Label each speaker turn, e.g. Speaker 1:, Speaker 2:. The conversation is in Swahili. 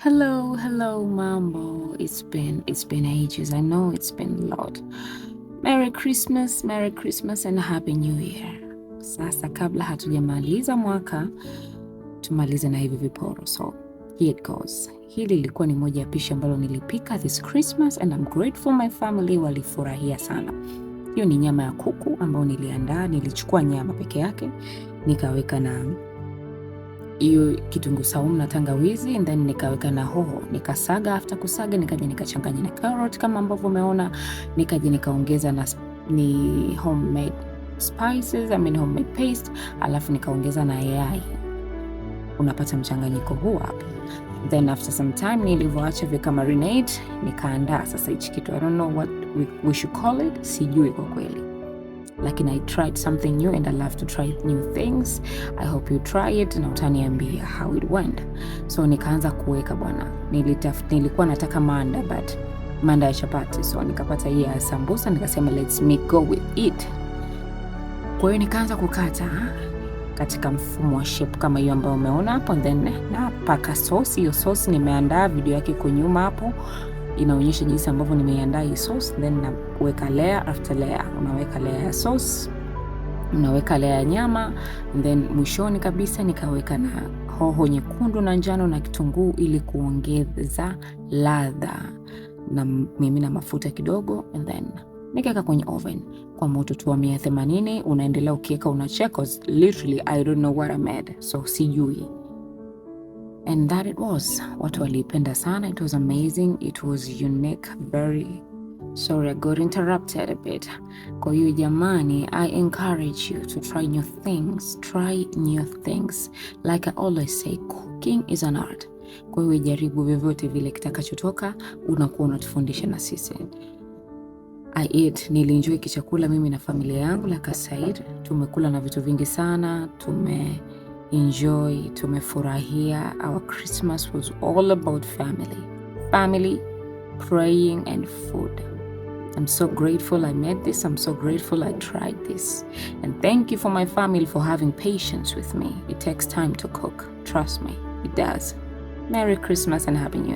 Speaker 1: Hello, mambo. It's been ages. I know it's been a lot. Merry Christmas and Happy New Year. Sasa kabla hatujamaliza mwaka, tumalize na hivi viporo. So, here it goes. Hili lilikuwa ni moja ya pishi ambalo nilipika this Christmas and I'm grateful my family walifurahia sana. Hiyo ni nyama ya kuku ambayo niliandaa, nilichukua nyama peke yake, nikaweka na hiyo kitunguu saumu na tangawizi and then nikaweka na hoho, nikasaga. After kusaga nikaja nikachanganya na carrot kama ambavyo umeona, nikaja nikaongeza na homemade spices, homemade paste, alafu nikaongeza na yai. Unapata mchanganyiko huu hapa. Then after some time nilivyoacha vika marinate, nikaandaa sasa hichi kitu. I don't know what we should call it, sijui kwa kweli. Lakini I tried something new and I love to try new things. I hope you try it na utaniambia how it went. So nikaanza kuweka bwana. Nilikuwa nataka manda ya chapati. So nikapata hii ya sambusa, nikasema let's go with it. Kwa hiyo nikaanza kukata katika mfumo wa shape kama hiyo ambayo umeona hapo, and then napaka sauce. Hiyo sauce nimeandaa, video yake iko nyuma hapo. Inaonyesha jinsi ambavyo nimeiandaa hii sauce, then naweka layer after layer. Unaweka layer ya sauce, unaweka layer ya nyama, and then mwishoni kabisa nikaweka na hoho nyekundu na njano na kitunguu ili kuongeza ladha, na mimi na mafuta kidogo, and then nikaweka kwenye oven kwa moto tu wa 180. Unaendelea ukiweka, unacheck, cause literally I don't know what I made, so sijui. And that it was. Watu walipenda sana. It was amazing. It was unique. Very sorry I got interrupted a bit. Kwa hiyo jamani, I encourage you to try new things. Try new things. Like I always say, cooking is an art. Kwa hiyo jaribu vyovyote vile kitakachotoka, unakuwa unatufundisha na sisi. I ate, nilienjoy kichakula mimi na familia yangu like I said. Tumekula na vitu vingi sana, enjoy, tumefurahia. Our Christmas was all about family, praying and food. I'm so grateful I made this. I'm so grateful I tried this. And thank you for my family for having patience with me. It takes time to cook. Trust me, it does. Merry Christmas and Happy New Year.